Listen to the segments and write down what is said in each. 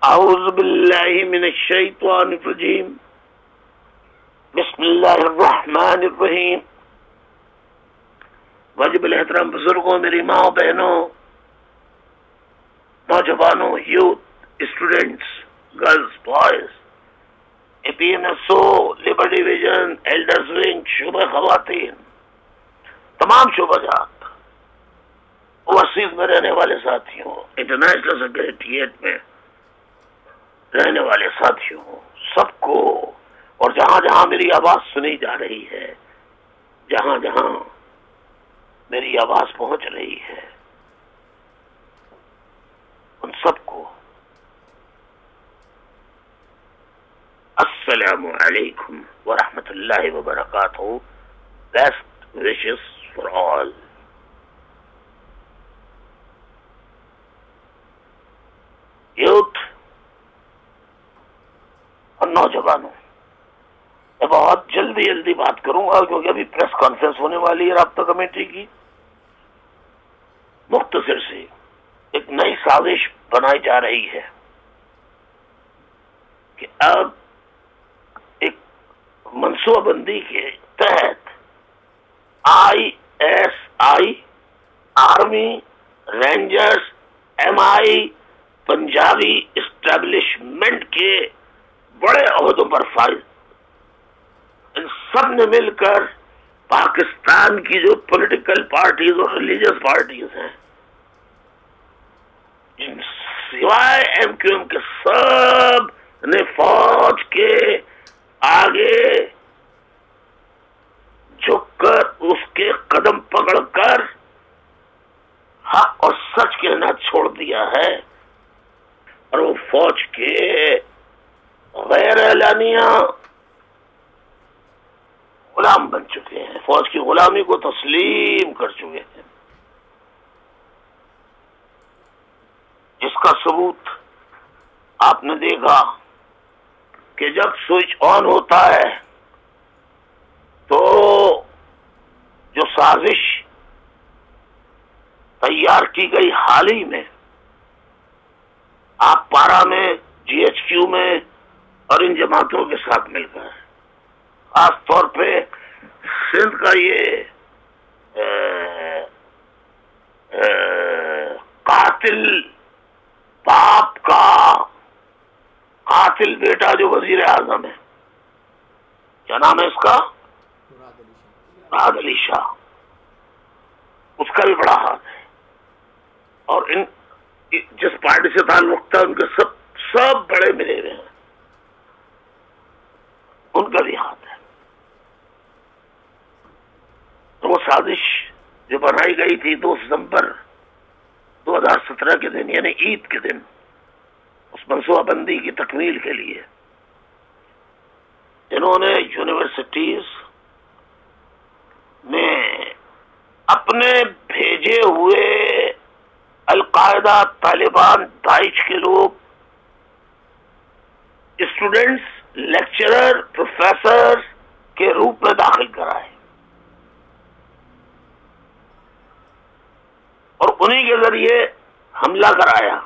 اعوذ باللہ من الشیطان الرجیم بسم اللہ الرحمن الرحیم. واجب الاحترام بزرگوں، میری ماں بہنوں، نوجوانوں، youth, students, girls, boys, A P M S O, labour division, elders wing, شعبہ خواتین، تمام شعبہ جات، اوورسیز میں رہنے والے ساتھیوں، انٹرنیشنل سیکریٹریٹ میں رہنے والے ساتھیوں، سب کو، اور جہاں جہاں میری آواز سنی جا رہی ہے، جہاں جہاں میری آواز پہنچ رہی ہے، ان سب کو السلام علیکم ورحمۃ اللہ وبرکاتہ. Best wishes for all. Youth اور نوجوانوں، میں بہت جلدی بات کروں گا کیونکہ ابھی پریس کانفرنس ہونے والی ہے رابطہ کمیٹی کی. مختصر سے ایک نئی سازش بنائی جا رہی ہے کہ اب ایک منصوبہ بندی کے تحت I S I, army, rangers, M I, Punjabi establishment کے بڑے عہدوں پر فائز، ان سب نے مل کر پاکستان کی جو پولیٹیکل پارٹیز اور ریلیجیس پارٹیز ہیں، جن سوائے ایم کیو ایم کے، سب نے فوج کے آگے جھک کر اس کے قدم پکڑ کر حق اور سچ کہنا چھوڑ دیا ہے، اور وہ فوج کے غیر اعلانیہ غلام بن چکے ہیں، فوج کی غلامی کو تسلیم کر چکے ہیں، جس کا ثبوت آپ نے دیکھا کہ جب سوئچ آن ہوتا ہے تو جو سازش تیار کی گئی حال ہی میں آپ پارا میں، جی ایچ کیو میں اور ان جماعتوں کے ساتھ مل کر، خاص طور پہ سندھ کا یہ قاتل باپ کا قاتل بیٹا جو وزیر اعظم ہے، کیا نام ہے اس کا؟ مراد علی شاہ. اس کا بھی بڑا ہاتھ ہے، اور ان جس پارٹی سے تعلق تھا ان کے سب بڑے ملے ہوئے ہیں، ان کا بھی ہاتھ ہے. تو وہ سازش جو بنائی گئی تھی 2 ستمبر 2017 کے دن، یعنی عید کے دن، اس منصوبہ بندی کی تکمیل کے لیے انہوں نے یونیورسٹیز میں اپنے بھیجے ہوئے القاعدہ، طالبان، داعش کے لوگ، اسٹوڈنٹس، لیکچرر، پروفیسر کے روپ میں داخل کرائے، اور انہی کے ذریعے حملہ کرایا،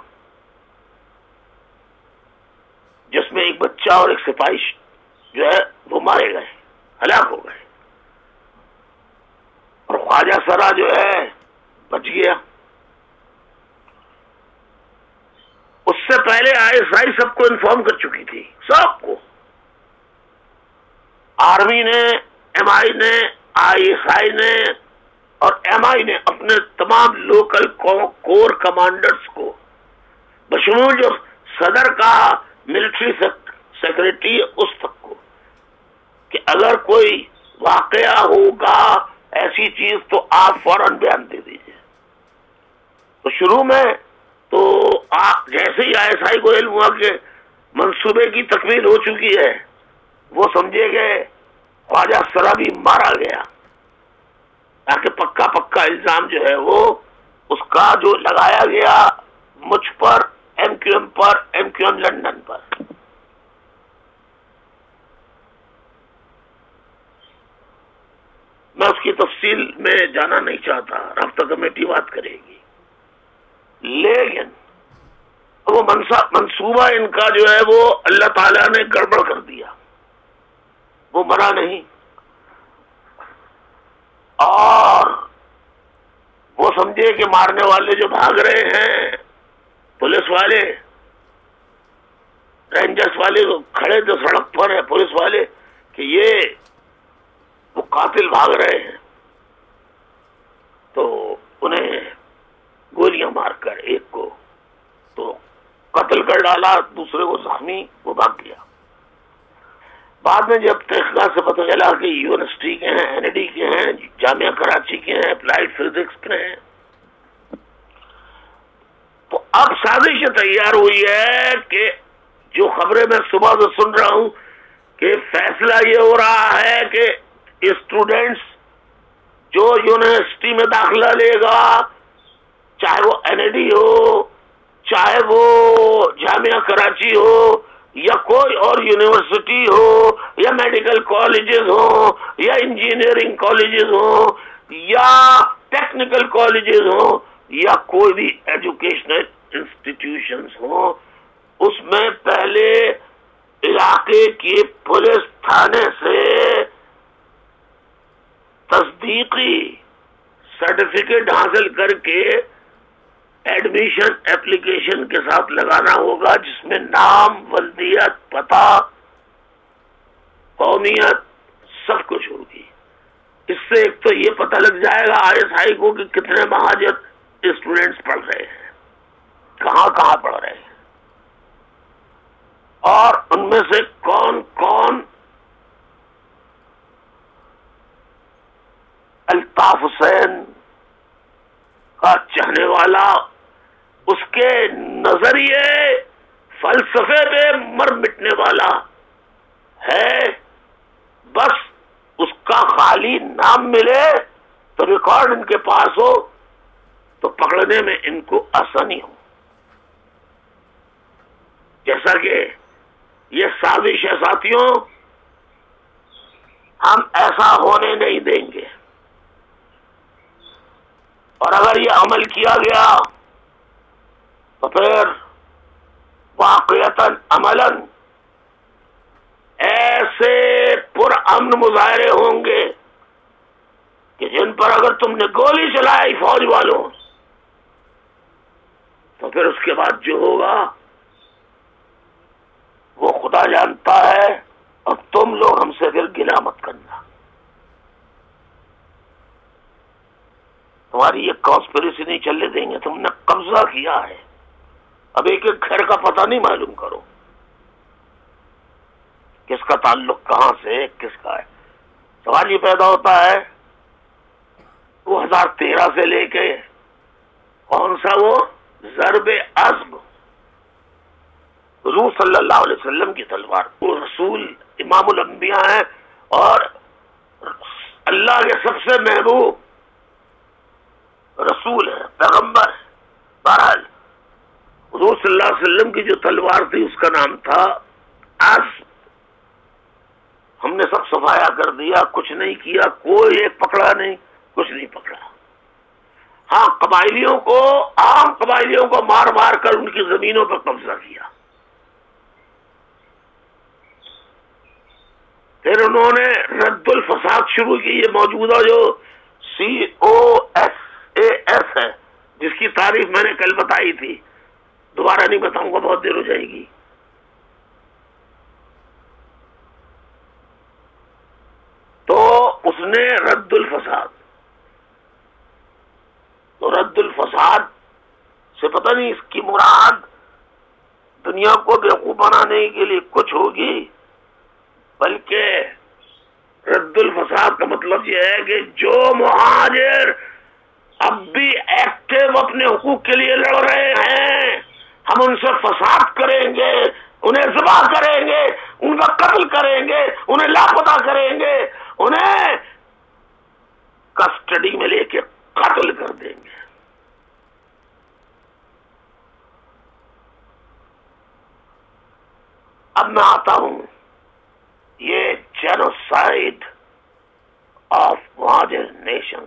جس میں ایک بچہ اور ایک سپاہی جو ہے وہ مارے گئے، ہلاک ہو گئے، اور خواجہ سرا جو ہے بچ گیا. اس سے پہلے آئی ایس آئی سب کو انفارم کر چکی تھی، سب کو، آرمی نے، ایم آئی نے، آئی ایس آئی نے اور ایم آئی نے اپنے تمام لوکل کور کمانڈرز کو، بشمول جو صدر کا ملٹری سیکریٹری ہے اس تک کو، کہ اگر کوئی واقعہ ہوگا ایسی چیز تو آپ فوراً بیان دے دیجیے. تو شروع میں تو جیسے ہی آئی ایس آئی کو علم ہوا کہ منصوبے کی تکمیل ہو چکی ہے، وہ سمجھے گئے خواجہ سرا بھی مارا گیا، تاکہ پکا الزام جو ہے وہ اس کا جو لگایا گیا مجھ پر، ایم کیو ایم پر، ایم کیو ایم لنڈن پر. میں اس کی تفصیل میں جانا نہیں چاہتا، رابطہ کمیٹی بات کرے گی، لیکن وہ منصوبہ ان کا جو ہے وہ اللہ تعالیٰ نے گڑبڑ کر دیا، وہ مرا نہیں، اور وہ سمجھے کہ مارنے والے جو بھاگ رہے ہیں پولیس والے، رینجرز والے کھڑے جو سڑک پر ہے پولیس والے، کہ یہ وہ قاتل بھاگ رہے ہیں، تو انہیں گولیاں مار کر ایک کو تو قتل کر ڈالا، دوسرے کو زخمی، وہ بھاگ گیا۔ بعد میں جب تحقیقات سے پتہ چلا کہ یونیورسٹی کے ہیں، این ڈی کے ہیں، جامعہ کراچی کے ہیں، اپلائیڈ فزکس کے ہیں، تو اب سازش تیار ہوئی ہے کہ جو خبریں میں صبح سے سن رہا ہوں کہ فیصلہ یہ ہو رہا ہے کہ اسٹوڈنٹس جو یونیورسٹی میں داخلہ لے گا، چاہے وہ این ای ڈی ہو، چاہے وہ جامعہ کراچی ہو، یا کوئی اور یونیورسٹی ہو، یا میڈیکل کالجز ہوں، یا انجینئرنگ کالجز ہوں، یا ٹیکنیکل کالجز ہوں، یا کوئی بھی ایجوکیشنل انسٹیٹیوشنز ہوں، اس میں پہلے علاقے کی پولیس تھانے سے تصدیقی سرٹیفکیٹ حاصل کر کے ایڈمیشن اپلیکیشن کے ساتھ لگانا ہوگا، جس میں نام، ولدیت، پتہ، قومیت سب کچھ ہوگی۔ اس سے ایک تو یہ پتہ لگ جائے گا ISI کو کہ کتنے مہاجر اسٹوڈنٹس پڑھ رہے ہیں، کہاں کہاں پڑھ رہے ہیں، اور ان میں سے کون کون الطاف حسین کا چاہنے والا، اس کے نظریے فلسفے پہ مر مٹنے والا ہے، بس اس کا خالی نام ملے تو ریکارڈ ان کے پاس ہو تو پکڑنے میں ان کو آسانی ہو۔ جیسا کہ یہ سازش ہے ساتھیوں، ہم ایسا ہونے نہیں دیں گے، اور اگر یہ عمل کیا گیا تو پھر واقعتاً عملاً ایسے پرامن مظاہرے ہوں گے کہ جن پر اگر تم نے گولی چلائی فوج والوں تو پھر اس کے بعد جو ہوگا وہ خدا جانتا ہے، اور تم لوگ ہم سے پھر گلہ مت کرنا۔ تمہاری یہ کانسپریسی نہیں چلنے دیں گے، تم نے قبضہ کیا ہے، اب ایک ایک گھر کا پتہ نہیں معلوم کرو، کس کا تعلق کہاں سے کس کا ہے۔ سوال یہ پیدا ہوتا ہے 2013 سے لے کے کون سا وہ ضرب عزم، حضور صلی اللہ علیہ وسلم کی تلوار، وہ رسول امام الانبیاء ہیں اور اللہ کے سب سے محبوب رسول ہے، پیغمبر ہے۔ بہرحال حضور صلی اللہ علیہ وسلم کی جو تلوار تھی اس کا نام تھا عزم۔ ہم نے سب صفایا کر دیا، کچھ نہیں کیا، کوئی ایک پکڑا نہیں، کچھ نہیں پکڑا۔ ہاں قبائلیوں کو، عام قبائلیوں کو مار مار کر ان کی زمینوں پر قبضہ کیا۔ پھر انہوں نے رد الفساد شروع کی، یہ موجودہ جو COSAS ہے، جس کی تعریف میں نے کل بتائی تھی، دوبارہ نہیں بتاؤں گا، بہت دیر ہو جائے گی۔ تو اس نے رد الفساد، تو رد الفساد سے پتہ نہیں اس کی مراد دنیا کو بیوقوف بنانے کے لیے کچھ ہوگی، بلکہ رد الفساد کا مطلب یہ ہے کہ جو مہاجر اب بھی ایکٹیو اپنے حقوق کے لیے لڑ رہے ہیں، ہم ان سے فساد کریں گے، انہیں ذبح کریں گے، ان کا قتل کریں گے، انہیں لاپتہ کریں گے، انہیں کسٹڈی میں لے کے قتل کر دیں گے۔ اب میں آتا ہوں، یہ جینوسائیڈ آف مہاجر نیشن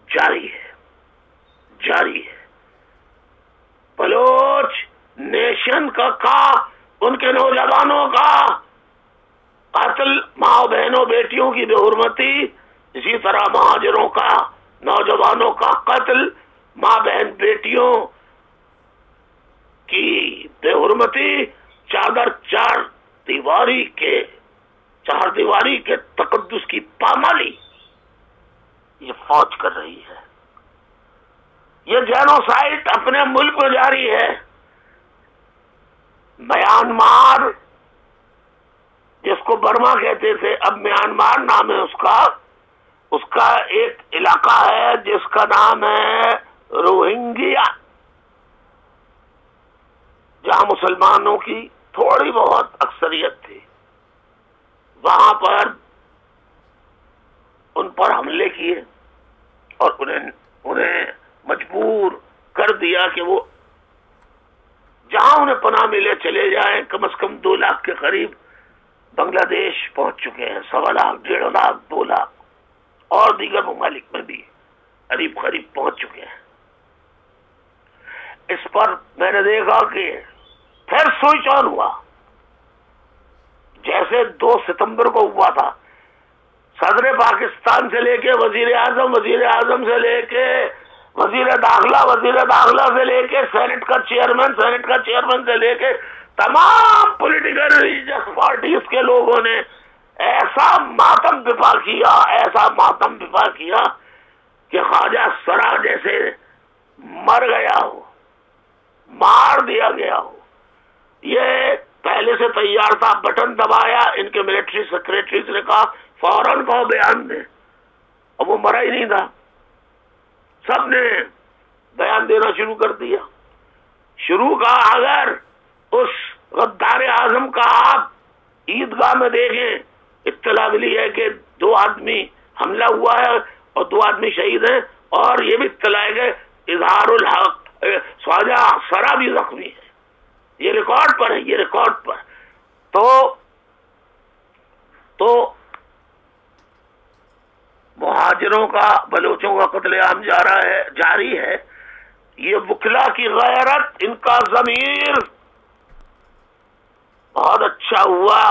جاری ہے، کا ان کے نوجوانوں کا قتل، ماں بہنوں بیٹیوں کی بے حرمتی، اسی طرح مہاجروں کا نوجوانوں کا قتل، ماں بہن بیٹیوں کی بے حرمتی، چار دیواری کے تقدس کی پامالی یہ فوج کر رہی ہے. یہ جینوسائیڈ اپنے ملک میں جاری ہے. میانمار جس کو برما کہتے تھے اب میانمار نام ہے اس کا ایک علاقہ ہے جس کا نام ہے روہنگیا، جہاں مسلمانوں کی تھوڑی بہت اکثریت تھی. وہاں پر ان پر حملے کیے اور انہیں مجبور کر دیا کہ وہ جہاں انہیں پناہ ملے چلے جائیں. کم از کم 2 لاکھ کے قریب بنگلہ دیش پہنچ چکے ہیں، 1.25 لاکھ 1.5 لاکھ 2 لاکھ اور دیگر ممالک میں بھی قریب پہنچ چکے ہیں. اس پر میں نے دیکھا کہ پھر سوئچ آن ہوا، جیسے 2 ستمبر کو ہوا تھا. صدر پاکستان سے لے کے وزیر اعظم سے لے کے وزیر داخلہ سے لے کے سینٹ کا چیئرمین سے لے کے تمام پولیٹیکل ریلیجس پارٹیز کے لوگوں نے ایسا ماتم بپا کیا کہ خواجہ سرا جیسے مر گیا ہو، مار دیا گیا ہو. یہ پہلے سے تیار تھا، بٹن دبایا، ان کے ملٹری سیکریٹریز نے کہا فوراً کہو بیان دیں. اب وہ مرا ہی نہیں تھا، سب نے بیان دینا شروع کر دیا. اگر اس غدار اعظم کا آپ عیدگاہ میں دیکھیں، اطلاع ملی ہے کہ 2 آدمی حملہ ہوا ہے اور 2 آدمی شہید ہیں، اور یہ بھی اطلاع ہے کہ اظہار الحق خواجہ سرا بھی زخمی ہے. یہ ریکارڈ پر. تو مہاجروں کا، بلوچوں کا قتل عام جاری ہے. یہ وکلا کی غیرت، ان کا ضمیر بہت اچھا ہوا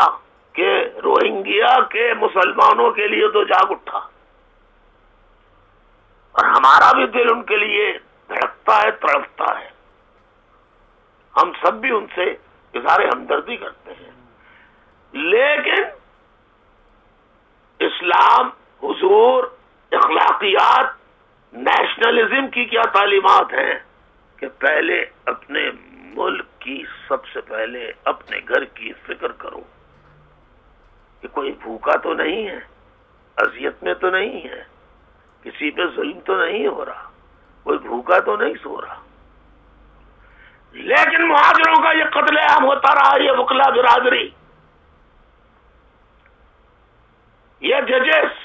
کہ روہنگیا کے مسلمانوں کے لیے تو جاگ اٹھا، اور ہمارا بھی دل ان کے لیے دھڑکتا ہے، تڑپتا ہے. ہم سب بھی ان سے اظہار ہمدردی کرتے ہیں. لیکن اسلام، حضور، اخلاقیات، نیشنلزم کی کیا تعلیمات ہیں کہ پہلے اپنے ملک کی، سب سے پہلے اپنے گھر کی فکر کرو کہ کوئی بھوکا تو نہیں ہے، اذیت میں تو نہیں ہے، کسی پہ ظلم تو نہیں ہو رہا، کوئی بھوکا تو نہیں سو رہا. لیکن مہاجروں کا یہ قتل عام ہوتا رہا. یہ وکلا برادری، یہ ججز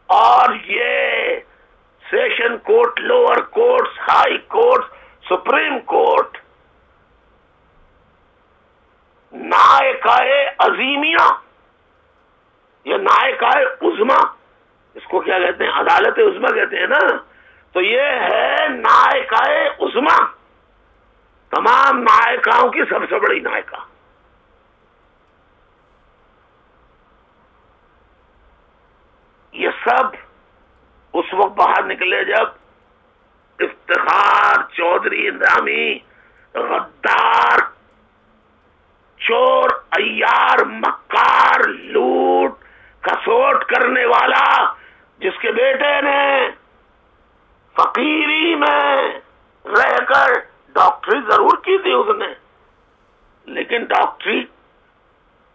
اور یہ session court, lower courts, high courts, supreme court, نائکائے عظیمیہ، یہ نائکائے عظما، اس کو کیا کہتے ہیں؟ عدالت عظما کہتے ہیں نا. تو یہ ہے نائکائے عظما، تمام نائکاؤں کی سب سے بڑی نائکا. یہ سب اس وقت باہر نکلے جب افتخار چودھری اندرامی، غدار، چور، عیار، مکار، لوٹ کھسوٹ کرنے والا، جس کے بیٹے نے فقیری میں رہ کر ڈاکٹری ضرور کی تھی اس نے، لیکن ڈاکٹری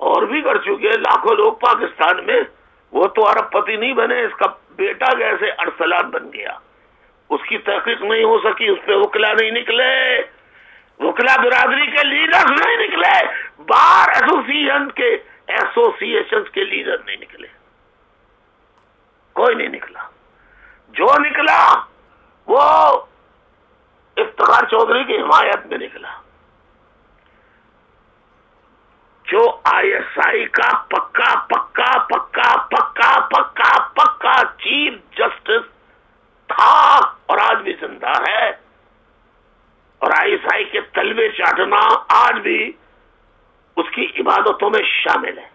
اور بھی کر چکے لاکھوں لوگ پاکستان میں. وہ تو ارب پتی نہیں بنے، اس کا بیٹا کیسے ارسلان بن گیا، اس کی تحقیق نہیں ہو سکی. اس پہ وکلا نہیں نکلے، وکلا برادری کے لیڈرز نہیں نکلے، بار ایسوسیشن کے لیڈر نہیں نکلے، کوئی نہیں نکلا. جو نکلا وہ افتخار چودھری کی حمایت میں نکلا، جو ISI کا پکا چیف جسٹس تھا اور آج بھی زندہ ہے، اور ISI کے تلے رٹنا آج بھی اس کی عبادتوں میں شامل ہے.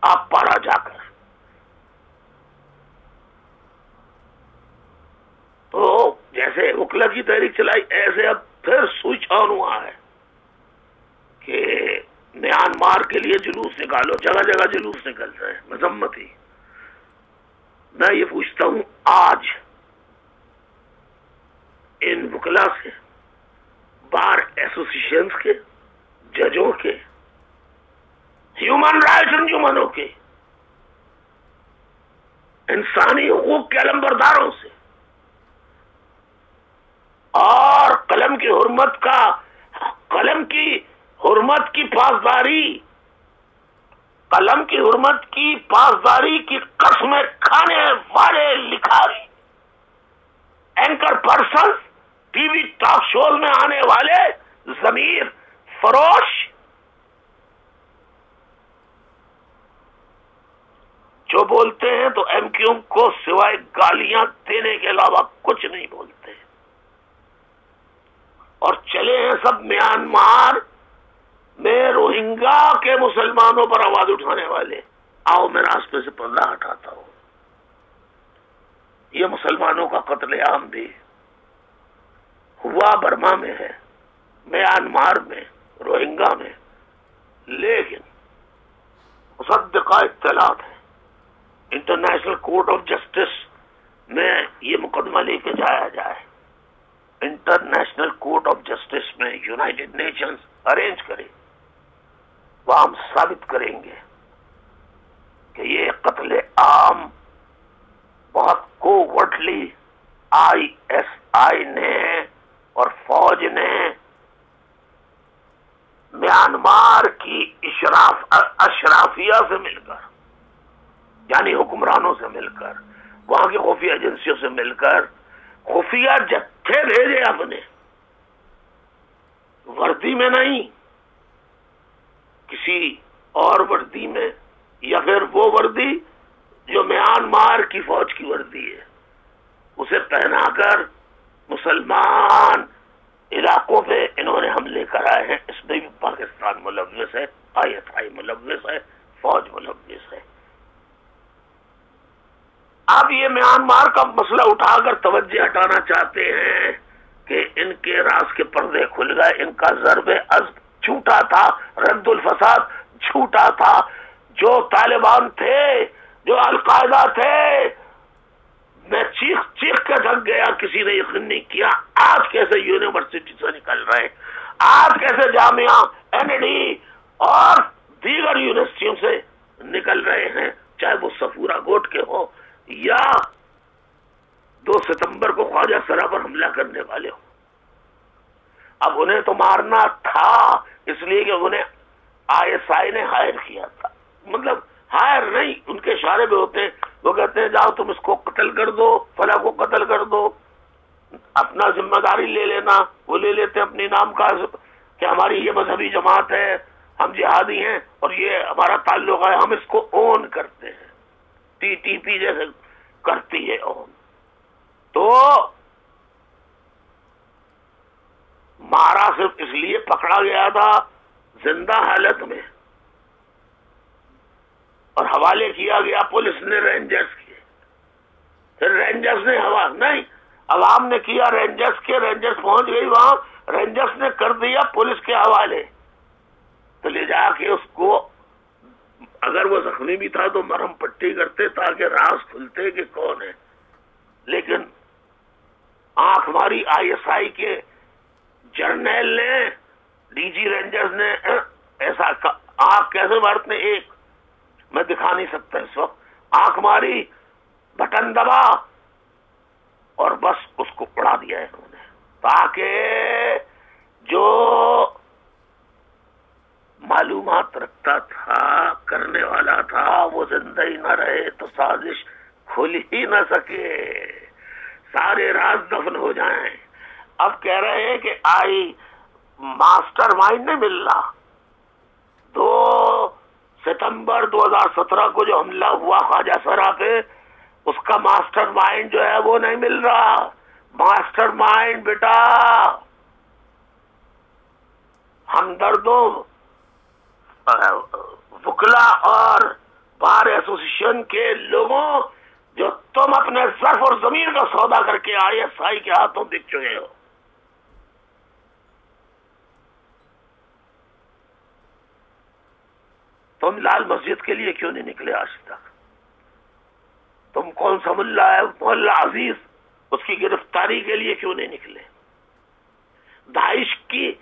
آپ پارا جا کر تو جیسے وکلا کی تحریک چلائی، ایسے اب پھر سوئچ آن ہوا ہے کہ میانمار کے لیے جلوس نکالو. جگہ جگہ جلوس نکل رہے ہیں مذمت ہی. میں یہ پوچھتا ہوں آج ان وکلا سے، بار ایسوسیشنز کے، ججوں کے، ہیومن رائٹس انجمنوں کے، انسانی حقوق کے علمبرداروں سے، اور قلم کی حرمت کی پاسداری کی قسمیں کھانے والے لکھاری، anchor person, T V talk shows میں آنے والے ضمیر فروش، جو بولتے ہیں تو ایم کیو کو سوائے گالیاں دینے کے علاوہ کچھ نہیں بولتے، اور چلے ہیں سب میانمار میں روہنگا کے مسلمانوں پر آواز اٹھانے والے. آؤ میں راستے سے پردہ ہٹاتا ہوں. یہ مسلمانوں کا قتل عام بھی ہوا برما میں ہے، میانمار میں، روہنگا میں، لیکن مصدقہ اطلاعات ہے انٹرنیشنل کورٹ آف جسٹس میں یہ مقدمہ لے کے جایا جائے. انٹرنیشنل کورٹ آف جسٹس میں یونائٹڈ نیشنز ارینج کرے، وہ ہم ثابت کریں گے کہ یہ قتل عام بہت کوورٹلی آئی ایس آئی نے اور فوج نے میانمار کی اشرافیہ سے مل کر، یعنی حکمرانوں سے مل کر، وہاں کی خفیہ ایجنسیوں سے مل کر خفیہ جتھے بھیجے اپنے، وردی میں نہیں، کسی اور وردی میں، یا پھر وہ وردی جو میانمار کی فوج کی وردی ہے اسے پہنا کر مسلمان علاقوں پہ انہوں نے حملے کرائے ہیں. اس میں بھی پاکستان ملوث ہے، آئی ایس آئی ملوث ہے، فوج ملوث ہے. اب یہ میانمار کا مسئلہ اٹھا کر توجہ ہٹانا چاہتے ہیں کہ ان کے راز کے پردے کھل گئے، ان کا ضرب عزم جھوٹا تھا، رد الفساد جھوٹا تھا. جو طالبان تھے، جو القاعدہ تھے، میں چیخ چیخ کے تھک گیا، کسی نے یقین نہیں کیا. آج کیسے یونیورسٹی سے نکل رہے، آج کیسے جامعہ، این ڈی اور دیگر یونیورسٹیوں سے نکل رہے ہیں، چاہے وہ صفورہ گوٹ کے ہو یا 2 ستمبر کو خواجہ سرا پر حملہ کرنے والے ہو. اب انہیں تو مارنا تھا، اس لیے کہ انہیں آئی ایس آئی نے ہائر کیا تھا. مطلب ہائر نہیں، ان کے اشارے بھی ہوتے ہیں. وہ کہتے ہیں جاؤ تم اس کو قتل کر دو، فلاں کو قتل کر دو، اپنا ذمہ داری لے لینا. وہ لے لیتے ہیں اپنی نام کا کہ ہماری یہ مذہبی جماعت ہے، ہم جہادی ہیں اور یہ ہمارا تعلق ہے، ہم اس کو اون کرتے ہیں، ٹی ٹی پی جیسے کرتی ہے اون. تو مارا صرف اس لیے پکڑا گیا تھا زندہ حالت میں، اور حوالے کیا گیا پولیس نے رینجرز کے. پھر رینجرز نے نہیں، عوام نے کیا رینجرز کے، رینجرز پہنچ گئی وہاں، رینجرز نے کر دیا پولیس کے حوالے. تو لے جا کے اس کو، اگر وہ زخمی بھی تھا تو مرہم پٹی کرتے تاکہ راز کھلتے کہ کون ہے. لیکن آنکھ ماری آئی ایس آئی کے جرنیل نے، ڈی جی رینجرز نے. ایسا آنکھ کیسے مارتے؟ ایک میں دکھا نہیں سکتا اس وقت. آنکھ ماری، بٹن دبا اور بس اس کو اڑا دیا ہے انہوں نے، تاکہ جو معلومات رکھتا تھا، کرنے والا تھا، وہ زندہ ہی نہ رہے تو سازش کھل ہی نہ سکے، سارے راز دفن ہو جائیں. اب کہہ رہے ہیں کہ ماسٹر مائنڈ نہیں مل رہا. 2 ستمبر 2017 کو جو حملہ ہوا خواجہ سرا پہ، اس کا ماسٹر مائنڈ جو ہے وہ نہیں مل رہا. ماسٹر مائنڈ بیٹا ہمدردوں، وکلا اور بار ایسوسیشن کے لوگوں، جو تم اپنے ظرف اور ضمیر کا سودا کر کے ISI کے ہاتھوں بک چکے ہو. تم لال مسجد کے لیے کیوں نہیں نکلے آج تک؟ تم کون سا ملا ہے مولا عزیز، اس کی گرفتاری کے لیے کیوں نہیں نکلے؟ داعش کے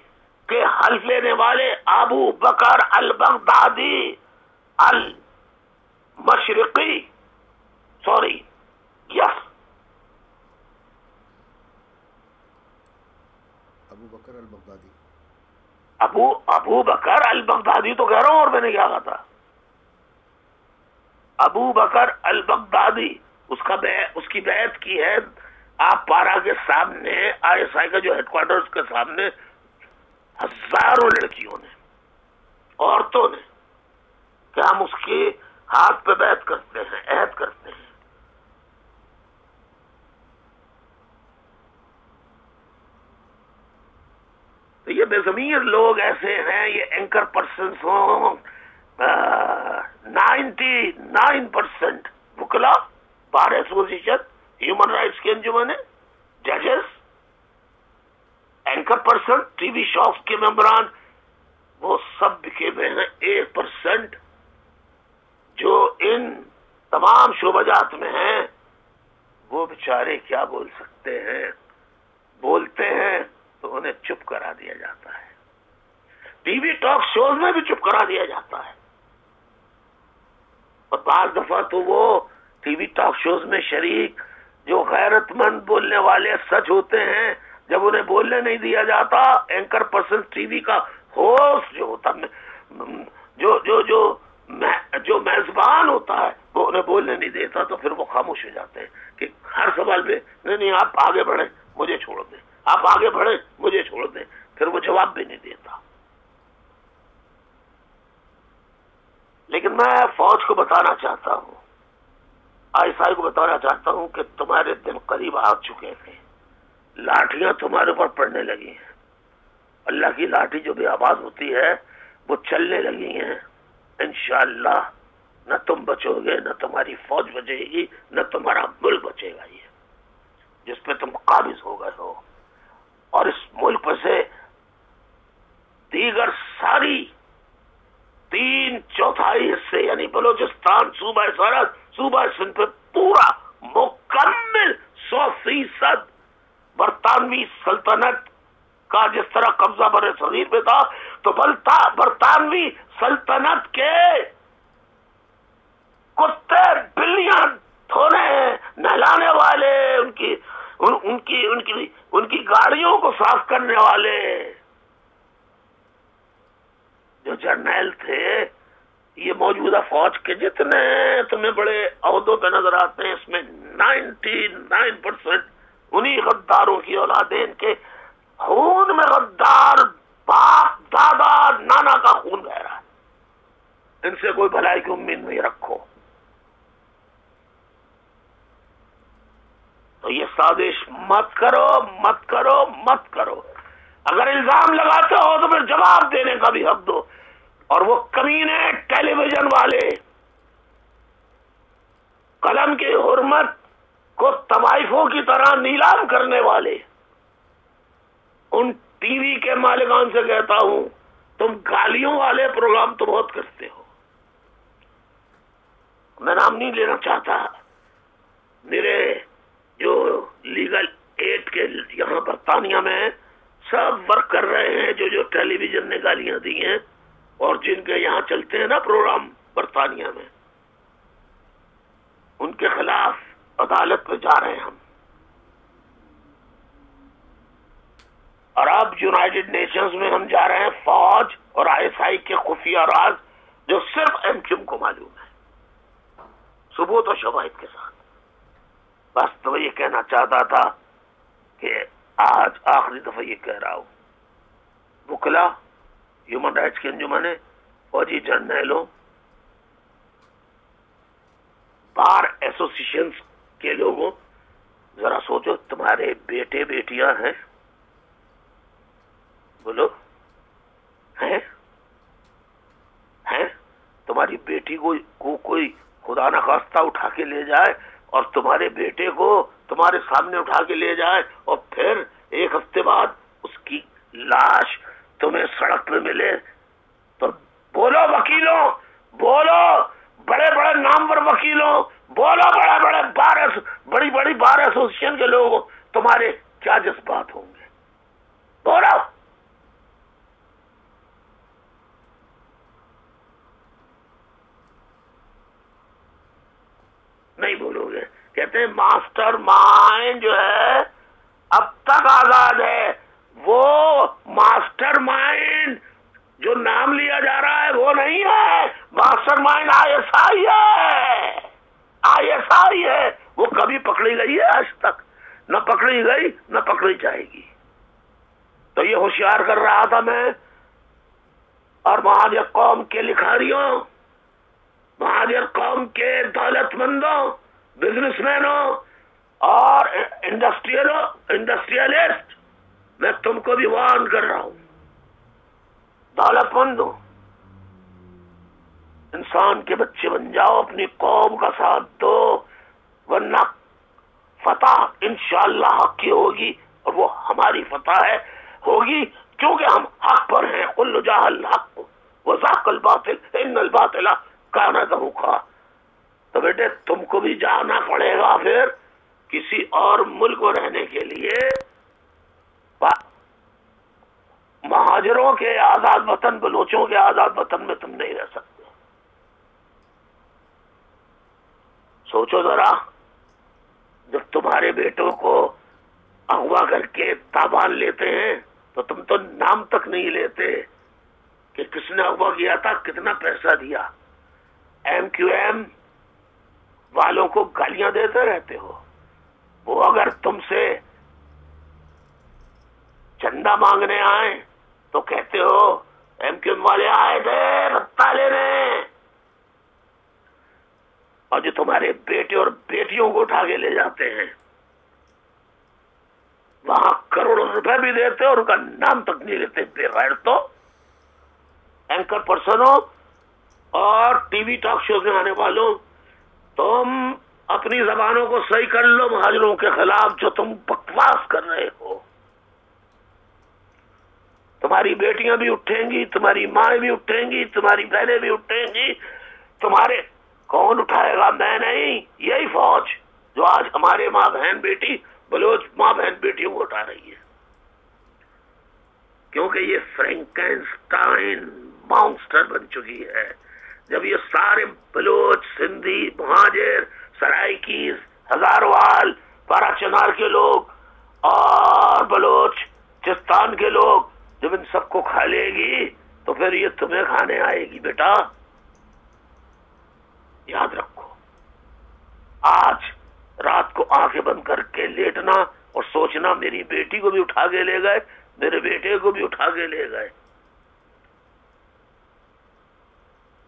حلف لینے والے ابو بکر البغدادی المشرقی، سوری یس ابو بکر البغدادی، ابو بکر البغدادی تو کہہ رہا ہوں، اور میں نے کیا کہا تھا؟ ابو بکر البغدادی، اس کی بیعت کی ہے آپ پارا کے سامنے، ISI کا جو ہیڈ کوارٹر کے سامنے ہزاروں لڑکیوں نے، عورتوں نے، کہ ہم اس کے ہاتھ پہ بیعت کرتے ہیں، عہد کرتے ہیں. تو یہ بے ضمیر لوگ ایسے ہیں، یہ اینکر پرسنس ہوں، 99% وکلا، بار ایسوسیشن، ہیومن رائٹس کے انجمن، ججز، anchor person, T V shows کے ممبران، وہ سب بکے ہوئے ہیں. 1% جو ان تمام شعبجات میں ہیں، وہ بیچارے کیا بول سکتے ہیں؟ بولتے ہیں تو انہیں چپ کرا دیا جاتا ہے، ٹی وی ٹاک شوز میں بھی چپ کرا دیا جاتا ہے. اور بعض دفعہ تو وہ ٹی وی ٹاک شوز میں شریک جو غیرت مند بولنے والے سچ ہوتے ہیں، جب انہیں بولنے نہیں دیا جاتا، اینکر پرسن ٹی وی کا ہوسٹ جو ہوتا جو میزبان ہوتا ہے، وہ انہیں بولنے نہیں دیتا، تو پھر وہ خاموش ہو جاتے ہیں کہ ہر سوال پہ نہیں آپ آگے بڑھیں مجھے چھوڑ دیں، آپ آگے بڑھیں مجھے چھوڑ دیں، پھر وہ جواب بھی نہیں دیتا. لیکن میں فوج کو بتانا چاہتا ہوں، ISI کو بتانا چاہتا ہوں کہ تمہارے دن قریب آ چکے ہیں، لاٹھیاں تمہارے اوپر پڑنے لگی ہیں. اللہ کی لاٹھی جو بھی آواز ہوتی ہے وہ چلنے لگی ہیں. انشاءاللہ نہ تم بچو گے، نہ تمہاری فوج بچے گی، نہ تمہارا ملک بچے گا، یہ جس پہ تم قابض ہو گئے ہو. اور اس ملک پہ سے دیگر ساری 3/4 حصے، یعنی بلوچستان، صوبہ سرحد، صوبہ سندھ پہ پورا مکمل 100% برطانوی سلطنت کا جس طرح قبضہ بر صغیر پہ تھا، تو برطانوی سلطنت کے کتے بلیاں دھونے نہلانے والے، ان کی گاڑیوں کو صاف کرنے والے جو جرنیل تھے، یہ موجودہ فوج کے جتنے تمہیں بڑے عہدوں پہ نظر آتے ہیں، اس میں 99% انہی غداروں کی اولادیں، ان کے خون میں غدار باپ دادا نانا کا خون بہ رہا ہے. ان سے کوئی بھلائی کی امید نہیں رکھو. تو یہ سازش مت کرو، مت کرو، مت کرو. اگر الزام لگاتے ہو تو پھر جواب دینے کا بھی حق دو. اور وہ کمینے ٹیلی ویژن والے، قلم کی حرمت کو طوائفوں کی طرح نیلام کرنے والے، ان ٹی وی کے مالکان سے کہتا ہوں، تم گالیوں والے پروگرام تو بہت کرتے ہو. میں نام نہیں لینا چاہتا، میرے جو لیگل ایڈ کے یہاں برطانیہ میں سب ورک کر رہے ہیں، جو ٹیلی ویژن نے گالیاں دی ہیں اور جن کے یہاں چلتے ہیں نا پروگرام برطانیہ میں، ان کے خلاف عدالت پہ جا رہے ہیں ہم. اور اب یونائٹڈ نیشنز میں ہم جا رہے ہیں فوج اور ISI کے خفیہ راز جو صرف MQM کو معلوم ہے، ثبوت و شواہد کے ساتھ. بس تو یہ کہنا چاہتا تھا کہ آج آخری دفعہ یہ کہہ رہا ہوں، وکلا، ہیومن رائٹس کے انجمن، فوجی جرنیلوں، بار ایسوسیشنز کے لوگوں، ذرا سوچو، تمہارے بیٹے بیٹیاں ہیں، بولو، ہیں تمہاری بیٹی کو کوئی خدا نخواستہ اٹھا کے لے جائے اور تمہارے بیٹے کو تمہارے سامنے اٹھا کے لے جائے اور پھر ایک ہفتے بعد اس کی لاش تمہیں سڑک پہ ملے تو بولو وکیلوں، بولو بڑے بڑے نامور وکیلوں، بولو بڑی بڑی بار ایسوسیشن کے لوگ، تمہارے کیا جذبات ہوں گے؟ بولو۔ نہیں بولو گے۔ کہتے ہیں ماسٹر مائنڈ جو ہے اب تک آزاد ہے، وہ ماسٹر مائنڈ جو نام لیا جا رہا ہے وہ نہیں ہے، ماسٹر مائنڈ ISI ہے، ISI ہے، وہ کبھی پکڑی گئی ہے آج تک؟ نہ پکڑی گئی نہ پکڑی جائے گی۔ تو یہ ہوشیار کر رہا تھا میں اور مہاجر قوم کے لکھاریوں، مہاجر قوم کے دولت مندوں، بزنس مینوں اور انڈسٹریلسٹ، میں تم کو بھی وارن کر رہا ہوں، دولت مندوں، انسان کے بچے بن جاؤ، اپنی قوم کا ساتھ دو، ورنہ فتح انشاءاللہ حق کی ہوگی، اور وہ ہماری فتح ہوگی کیونکہ ہم حق پر ہیں۔ قل جاء الحق وزهق الباطل ان الباطل کان زهوقا۔ تو بیٹے تم کو بھی جانا پڑے گا پھر کسی اور ملک میں رہنے کے لیے، مہاجروں کے آزاد وطن، بلوچوں کے آزاد وطن میں تم نہیں رہ سکتے۔ سوچو ذرا، جب تمہارے بیٹوں کو اغوا کر کے تابان لیتے ہیں تو تم تو نام تک نہیں لیتے کہ کس نے اغوا کیا تھا، کتنا پیسہ دیا۔ MQM والوں کو گالیاں دیتے رہتے ہو، وہ اگر تم سے چندہ مانگنے آئے تو کہتے ہو MQM والے آئے تھے بتا لینے، اور جو تمہارے بیٹے اور بیٹیوں کو اٹھا کے لے جاتے ہیں وہاں کروڑوں روپے بھی دیتے اور ان کا نام تک نہیں لیتے۔ بے غیر تو اینکر پرسنوں اور ٹی وی ٹاک شوز میں آنے والوں، تم اپنی زبانوں کو صحیح کر لو مہاجروں کے خلاف جو تم بکواس کر رہے ہو۔ تمہاری بیٹیاں بھی اٹھیں گی، تمہاری مائیں بھی اٹھیں گی، تمہاری بہنیں بھی اٹھیں گی، تمہارے کون اٹھائے گا؟ میں نہیں، یہی فوج جو آج ہمارے ماں بہن بیٹی بلوچ ماں بہن بیٹیوں کو اٹھا رہی ہے، کیونکہ یہ فرینکینسٹائن مانسٹر بن چکی ہے۔ جب یہ سارے بلوچ، سندھی، مہاجر، سرائکیز، ہزاروال، پارا چنار کے لوگ اور بلوچ چستان کے لوگ جب ان سب کو کھا لے گی تو پھر یہ تمہیں کھانے آئے گی۔ بیٹا یاد رکھو، آج رات کو آنکھیں بند کر کے لیٹنا اور سوچنا میری بیٹی کو بھی اٹھا کے لے گئے، میرے بیٹے کو بھی اٹھا کے لے گئے،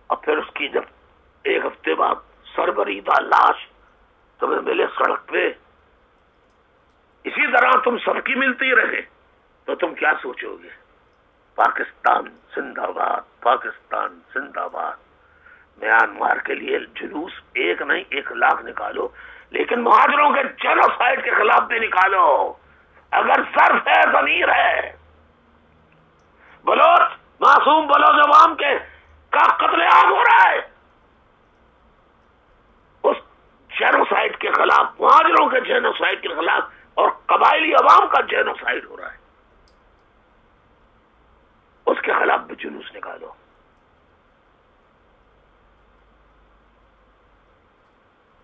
اور پھر اس کی جب ایک ہفتے بعد سربریدہ لاش تمہیں ملے سڑک پہ، اسی طرح تم سب کی ملتی رہے تو تم کیا سوچو گے؟ پاکستان زندہ باد، پاکستان زندہ باد۔ میانمار کے لیے جلوس ایک نہیں 1,00,000 نکالو، لیکن مہاجروں کے جینوسائیڈ کے خلاف بھی نکالو۔ اگر ظرف ہے، ضمیر ہے، بلوچ معصوم بلوچ عوام کے کا قتل عام ہو رہا ہے، اس جینوسائیڈ کے خلاف، مہاجروں کے جینوسائیڈ کے خلاف اور قبائلی عوام کا جینوسائیڈ ہو رہا ہے، اس کے خلاف بھی جلوس نکالو۔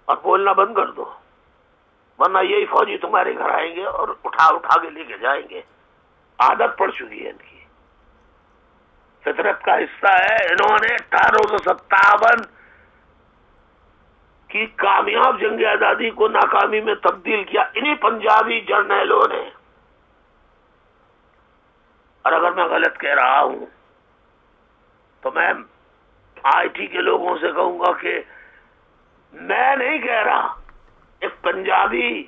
اور بولنا بند کر دو، ورنہ یہی فوجی تمہارے گھر آئیں گے اور اٹھا کے لے کے جائیں گے۔ عادت پڑ چکی ہے ان کی، فطرت کا حصہ ہے۔ انہوں نے 1857 کی کامیاب جنگ آزادی کو ناکامی میں تبدیل کیا انہی پنجابی جرنیلوں نے۔ اور اگر میں غلط کہہ رہا ہوں تو میں IT کے لوگوں سے کہوں گا کہ میں نہیں کہہ رہا، ایک پنجابی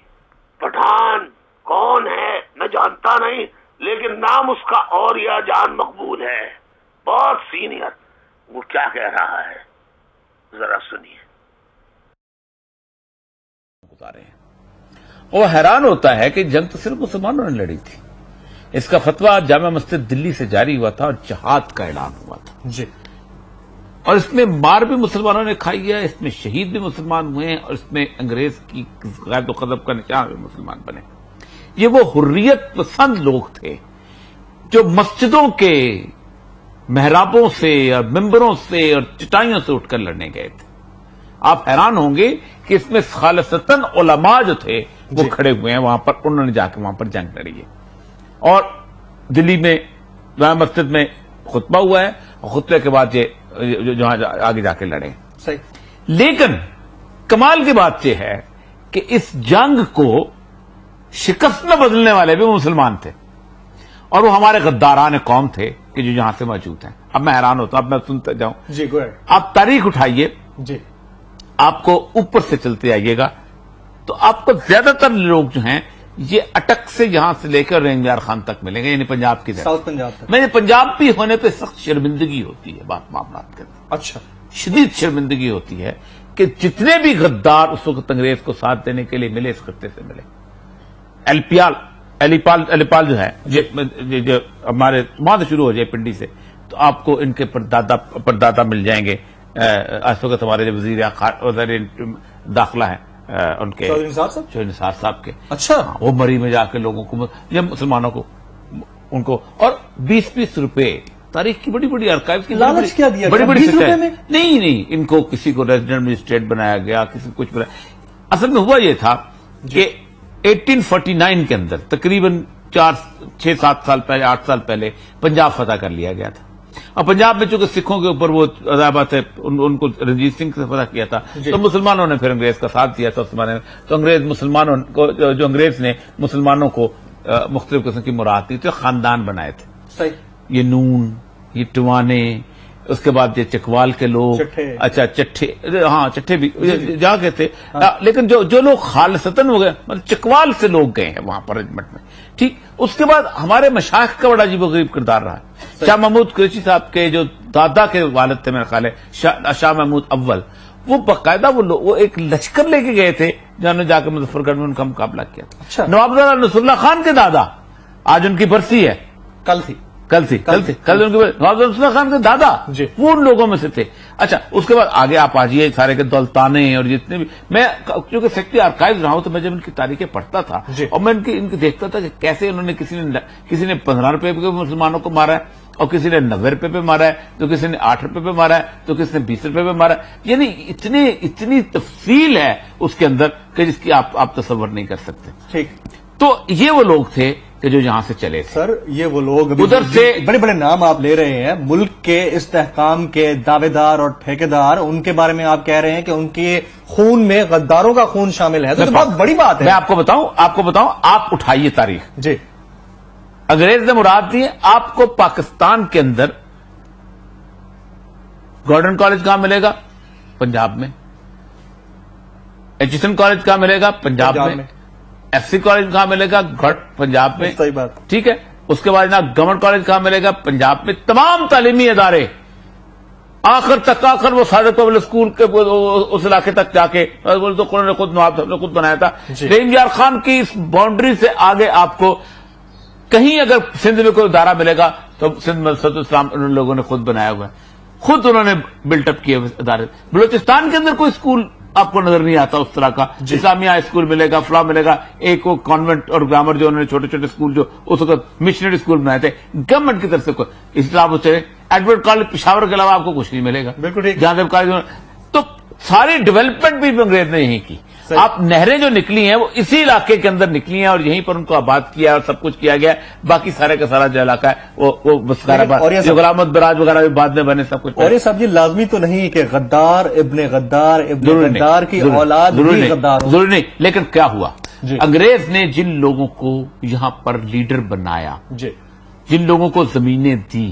پٹھان کون ہے میں جانتا نہیں، لیکن نام اس کا اور یا جان مقبول ہے، بہت سینئر، وہ کیا کہہ رہا ہے ذرا سنیے. وہ حیران ہوتا ہے کہ جنگ تو صرف مسلمانوں نے لڑی تھی. اس کا فتویٰ جامع مسجد دلی سے جاری ہوا تھا اور جہاد کا اعلان ہوا تھا جی. اور اس میں مار بھی مسلمانوں نے کھائی ہے، اس میں شہید بھی مسلمان ہوئے ہیں، اور اس میں انگریز کی قید و قذف کا نشان بھی مسلمان بنے. یہ وہ حریت پسند لوگ تھے جو مسجدوں کے محرابوں سے اور ممبروں سے اور چٹائیوں سے اٹھ کر لڑنے گئے تھے. آپ حیران ہوں گے کہ اس میں خالصتاً علماء جو تھے وہ کھڑے ہوئے ہیں وہاں پر، انہوں نے جا کے وہاں پر جنگ لڑی ہے. اور دلی میں جامع مسجد میں خطبہ ہوا ہے، اور خطبے کے بعد یہ جہاں آگے جا کے لڑے. صحیح. لیکن کمال کی بات یہ ہے کہ اس جنگ کو شکست میں بدلنے والے بھی مسلمان تھے، اور وہ ہمارے غداران قوم تھے کہ جو یہاں سے موجود ہیں. اب میں حیران ہوتا ہوں، اب میں سنتا جاؤں. جی گو اہیڈ. آپ تاریخ اٹھائیے، جی. آپ کو اوپر سے چلتے آئیے گا تو آپ کو زیادہ تر لوگ جو ہیں یہ اٹک سے یہاں سے لے کر رینجار خان تک ملیں گے، یعنی پنجاب کی طرف. ساؤتھ پنجاب تک. میں پنجاب بھی ہونے پہ سخت شرمندگی ہوتی ہے بات معاملات کے اندر. اچھا. شدید شرمندگی ہوتی ہے کہ جتنے بھی غدار اس وقت انگریز کو ساتھ دینے کے لیے ملے اس خطے سے ملے. علیپال جو ہے جو ہمارے وہاں سے شروع ہو جائے پنڈی سے، تو آپ کو ان کے پردادا مل جائیں گے. اس وقت ہمارے جو وزیر داخلہ ہیں ان کے چودھری نثار صاحب کے. اچھا. وہ مری میں جا کے لوگوں کو، جب مسلمانوں کو ان کو، اور 20-20 روپے تاریخ کی بڑی بڑی آرکائیو کی لالچ کیا دیا بڑی بڑی روپے میں؟ نہیں، ان کو کسی کو ریزیڈنٹ مجسٹریٹ بنایا گیا، کسی کو کچھ بنایا. اصل میں ہوا یہ تھا کہ 1849 کے اندر تقریباً 6-7 سال پہلے، 8 سال پہلے پنجاب فتح کر لیا گیا تھا. اور پنجاب میں چونکہ سکھوں کے اوپر وہ عذابات ہے، ان کو رنجیت سنگھ سے فتح کیا تھا، تو مسلمانوں نے پھر انگریز کا ساتھ دیا تھا اس زمانے میں. تو انگریز مسلمانوں کو، جو انگریز نے مسلمانوں کو مختلف قسم کی مراد دی تو خاندان بنائے تھے. صحیح. یہ نون، یہ ٹوانے، اس کے بعد یہ چکوال کے لوگ. اچھا چٹھے، ہاں چٹھے بھی جا گئے تھے. لیکن جو لوگ خالصتاً ہو گئے، مطلب چکوال سے لوگ گئے ہیں وہاں پر ریجمنٹ میں. ٹھیک. اس کے بعد ہمارے مشائخ کا بڑا عجیب و غریب کردار رہا ہے. شاہ محمود قریشی صاحب کے جو دادا کے والد تھے میرا خیال ہے شاہ محمود اول، وہ باقاعدہ وہ ایک لشکر لے کے گئے تھے جنہوں نے جا کے مظفر گڑھ میں ان کا مقابلہ کیا تھا. اچھا. نواب نصر اللہ خان کے دادا، آج ان کی برسی ہے، کل ان کی نواب نصر اللہ خان کے دادا وہ ان لوگوں میں سے تھے. اچھا. اس کے بعد آگے آپ آجیے سارے کے دولتانے اور جتنے بھی، میں چونکہ سیکٹری آرکائیو رہا ہوں تو میں جب ان کی تاریخیں پڑھتا تھا اور میں ان کی دیکھتا تھا کہ کیسے انہوں نے کسی نے 15 روپے پہ مسلمانوں کو مارا ہے، اور کسی نے 90 روپے پہ مارا ہے، تو کسی نے 8 روپے پہ مارا ہے، تو کسی نے 20 روپے پہ مارا ہے. یعنی اتنی تفصیل ہے اس کے اندر کہ جس کی آپ تصور نہیں کر سکتے. ٹھیک. تو یہ وہ لوگ تھے کہ جو یہاں سے چلے تھے. سر یہ وہ لوگ ادھر سے بڑے بڑے نام آپ لے رہے ہیں، ملک کے استحکام کے دعوے دار اور ٹھیکیدار، ان کے بارے میں آپ کہہ رہے ہیں کہ ان کے خون میں غداروں کا خون شامل ہے، تو بہت بڑی بات ہے. میں آپ کو بتاؤں، آپ اٹھائیے تاریخ. جی. انگریز نے مراد دی. آپ کو پاکستان کے اندر گورڈن کالج کہاں ملے گا؟ پنجاب میں. ایچسن کالج کہاں ملے گا؟ پنجاب میں. ایف سی کالج کہاں ملے گا؟ پنجاب میں. صحیح بات. ٹھیک ہے. اس کے بعد جناب گورنمنٹ کالج کہاں ملے گا؟ پنجاب میں. تمام تعلیمی ادارے آخر وہ سارے پبلک اسکول کے اس علاقے تک جا کے تو نے خود نواب صاحب نے خود بنایا تھا. رحیم یار خان کی اس باؤنڈری سے آگے آپ کو کہیں اگر سندھ میں کوئی ادارہ ملے گا تو سندھ مدرسۃ الاسلام ان لوگوں نے خود بنایا ہوا ہے، خود انہوں نے بلٹ اپ کیے ادارے. بلوچستان کے اندر کوئی اسکول آپ کو نظر نہیں آتا اس طرح کا. اسلامیہ ہائی اسکول ملے گا، فلاں ملے گا. ایک وہ کانوینٹ اور گرامر جو انہوں نے چھوٹے چھوٹے اسکول جو اس وقت مشنری اسکول بنائے تھے گورنمنٹ کی طرف سے، اسلام ایڈورڈ کالج پشاور کے علاوہ آپ کو کچھ نہیں ملے گا. بالکل ٹھیک. جہاں کالج تو ساری ڈیولپمنٹ بھی انگریز نے یہیں کی. آپ نہریں جو نکلی ہیں وہ اسی علاقے کے اندر نکلی ہیں اور یہیں پر ان کو آباد کیا اور سب کچھ کیا گیا. باقی سارے کا سارا جو علاقہ ہے وہ غلام محمد براج وغیرہ بھی بعد میں بنے سب کچھ. اور یہ صاحب یہ لازمی تو نہیں کہ غدار ابن غدار کی اولاد ضروری نہیں. لیکن کیا ہوا، انگریز نے جن لوگوں کو یہاں پر لیڈر بنایا، جن لوگوں کو زمینیں دی،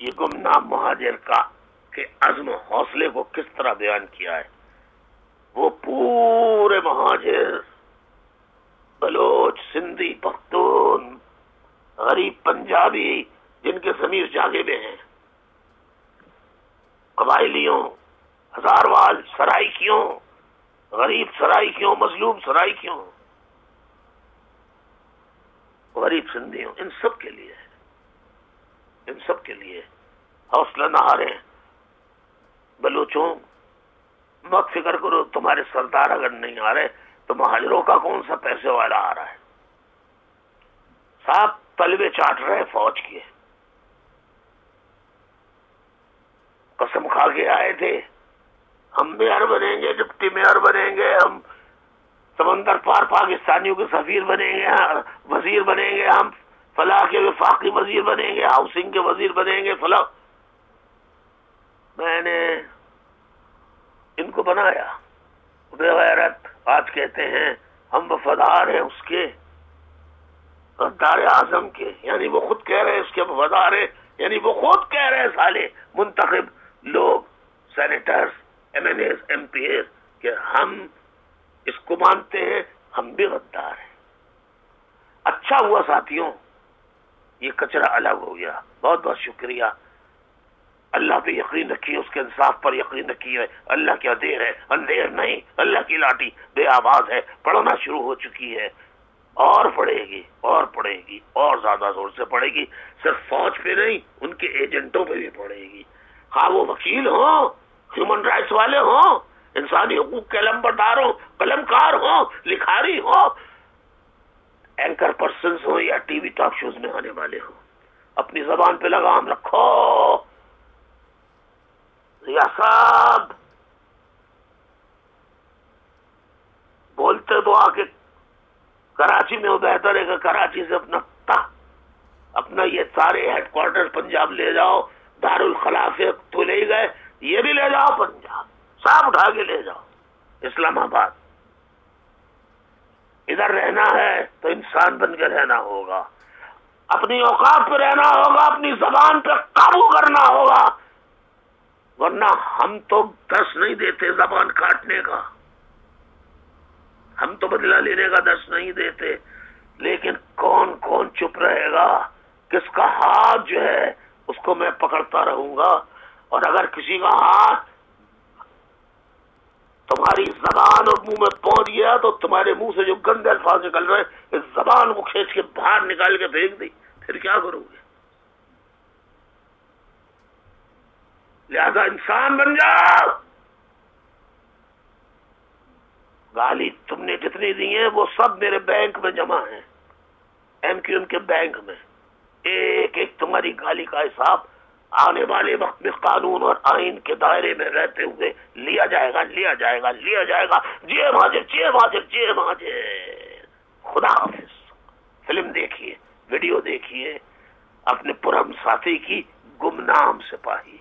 یہ گمنام مہاجر کے عزم و حوصلے کو کس طرح بیان کیا ہے. وہ پورے مہاجر، بلوچ، سندھی، پختون، غریب پنجابی، جن کے ضمیر جاگے ہوئے ہیں، قبائلیوں، ہزاروال، سرائکیوں، غریب سرائکیوں، مظلوم سرائکیوں، غریب سندھیوں، ان سب کے لیے، ان سب کے لیے حوصلہ نہ ہاریں. بلوچوں مت فکر کرو، تمہارے سردار اگر نہیں آ رہے تو مہاجروں کا کون سا پیسے والا آ رہا ہے. صاحب تلوے چاٹ رہے فوج کے، قسم کھا کے آئے تھے ہم میئر بنیں گے، ڈپٹی میئر بنیں گے، ہم سمندر پار پاکستانیوں کے سفیر بنیں گے، وزیر بنیں گے، ہم فلاح کے وفاقی وزیر بنیں گے، ہاؤسنگ کے وزیر بنیں گے، فلاح. میں نے ان کو بنایا بے غیرت. آج کہتے ہیں ہم وفادار ہیں اس کے، غدار اعظم کے، یعنی وہ خود کہہ رہے ہیں اس کے وفادار ہیں، یعنی وہ خود کہہ رہے ہیں سالے منتخب لوگ، senators, M N As, M P As, کہ ہم اس کو مانتے ہیں، ہم بھی غدار ہیں. اچھا ہوا ساتھیوں یہ کچرا الگ ہو گیا. بہت بہت شکریہ. اللہ پہ یقین رکھیے، اس کے انصاف پر یقین رکھیے. اللہ کیا دیر ہے، اندھیر نہیں. اللہ کی لاٹھی بے آواز ہے، پڑھنا شروع ہو چکی ہے، اور پڑھے گی، اور پڑھے گی، اور زیادہ زور سے پڑھے گی. صرف فوج پہ نہیں، ان کے ایجنٹوں پہ بھی پڑھے گی. ہاں وہ وکیل ہوں، ہیومن رائٹس والے ہوں، انسانی حقوق کے علمبردار ہوں، قلم کار ہوں، لکھاری ہوں، اینکر پرسنز ہوں، یا ٹی وی ٹاک شوز میں آنے والے ہوں. اپنی زبان پہ لگام رکھو. ضیاء صاحب بولتے تو آ کے کراچی میں، وہ بہتر ہے کہ کراچی سے اپنا یہ سارے ہیڈ کوارٹر پنجاب لے جاؤ. دارالخلافے تو لے گئے، یہ بھی لے جاؤ پنجاب، صاحب اٹھا کے لے جاؤ. اسلام آباد ادھر رہنا ہے تو انسان بن کے رہنا ہوگا، اپنی اوقات پہ رہنا ہوگا، اپنی زبان پہ قابو کرنا ہوگا، ورنہ ہم تو دس نہیں دیتے زبان کاٹنے کا، ہم تو بدلہ لینے کا دس نہیں دیتے. لیکن کون کون چپ رہے گا؟ کس کا ہاتھ جو ہے اس کو میں پکڑتا رہوں گا. اور اگر کسی کا ہاتھ تمہاری زبان اور منہ میں پہنچ گیا تو تمہارے منہ سے جو گندے الفاظ نکل رہے ہیں، اس زبان کو کھینچ کے باہر نکال کے پھینک دی، پھر کیا کرو گے؟ لہذا انسان بن جاؤ. گالی تم نے جتنی دی ہیں وہ سب میرے بینک میں جمع ہیں، ایم کیو ایم کے بینک میں. ایک ایک تمہاری گالی کا حساب آنے والے وقت میں قانون اور آئین کے دائرے میں رہتے ہوئے لیا جائے گا، لیا جائے گا، لیا جائے گا. جے مہاجر، جے مہاجر، جے مہاجر. خدا حافظ. فلم دیکھیے، ویڈیو دیکھیے اپنے پرم ساتھی کی گمنام سپاہی.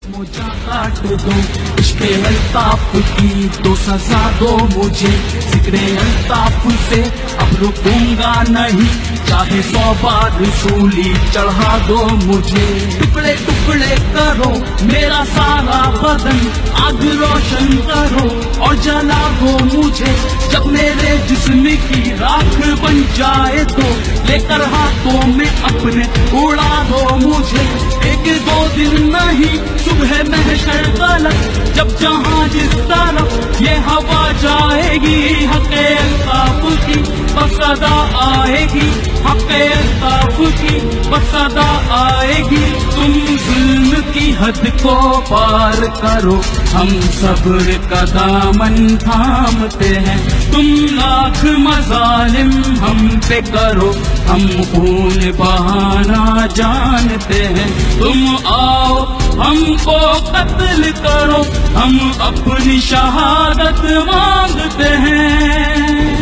مجھے کاٹ دو عشق الطاف کی، تو سزا دو مجھے ذکر الطاف سے، اب رکوں گا نہیں چاہے 100 بار رسولی چڑھا دو مجھے. ٹکڑے ٹکڑے کرو میرا سارا بدن، آگ روشن کرو اور جلا دو مجھے. جب میرے جسم کی راکھ بن جائے تو لے کر ہاتھوں میں اپنے اڑا دو مجھے. ایک دو دن نہیں صبح محشر غلط، جب جہاں جس طرف یہ ہوا جائے گی، حق الطاف کی بس صدا آئے گی، حق الطاف کی بس صدا آئے گی. تم ظلم کی حد کو پار کرو، ہم صبر کا دامن تھامتے ہیں. تم لاکھ مظالم ہم پہ کرو، ہم خون بہانا جانتے ہیں. تم آؤ ہم کو قتل کرو، ہم اپنی شہادت مانگتے ہیں.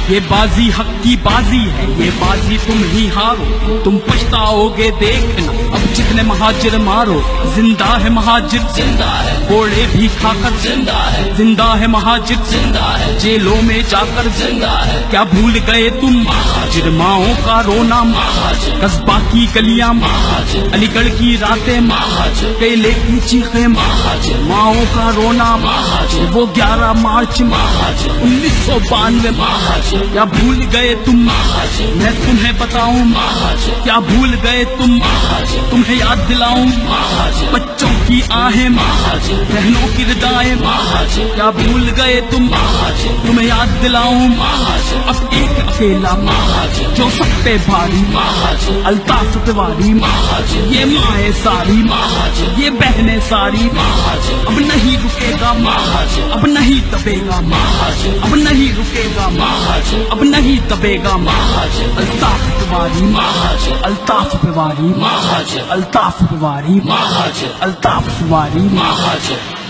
یہ بازی حق کی بازی ہے، یہ بازی تم ہی ہارو، تم پچھتاؤ گے دیکھنا. اب جتنے مہاجر مارو زندہ ہے مہاجر زندہ ہے, گھوڑے بھی کھا کر زندہ ہے, زندہ ہے مہاجر زندہ ہے, جیلوں میں جا کر زندہ ہے. کیا بھول گئے تم مہاجر ماؤں کا رونا مہاجر, قصبہ کی گلیاں مہاجر, علی گڑھ کی راتیں مہاجر, کیلے کی چیخیں مہاجر, ماؤں کا رونا مہاجر, وہ 11 مارچ مہاجر 1992 مہاجر. کیا بھول گئے تم مہاجر, میں تمہیں بتاؤں مہاجر, کیا بھول گئے تم مہاجر, تمہیں یاد دلاؤں مہاجر, بچوں کی آہیں مہاجر, بہنوں کی ردائیں مہاجر. کیا بھول گئے تم مہاجر, تمہیں یاد دلاؤں مہاجر, اب ایک اکیلا مہاجر جو سب پہ بھاری مہاجر, الطاف تیواری مہاجر, یہ مائیں ساری مہاجر, یہ بہنیں ساری مہاجر. اب نہیں رکے گا مہاجر, اب نہیں دبے گا مہاجر, اب نہیں رکے گا مہاجر, اب نہیں دبے گا مہاجر. الطاف تیواری مہاجر, الطاف تیواری مہاجر, الطاف تیواری مہاجر, الطاف تیواری مہاجر.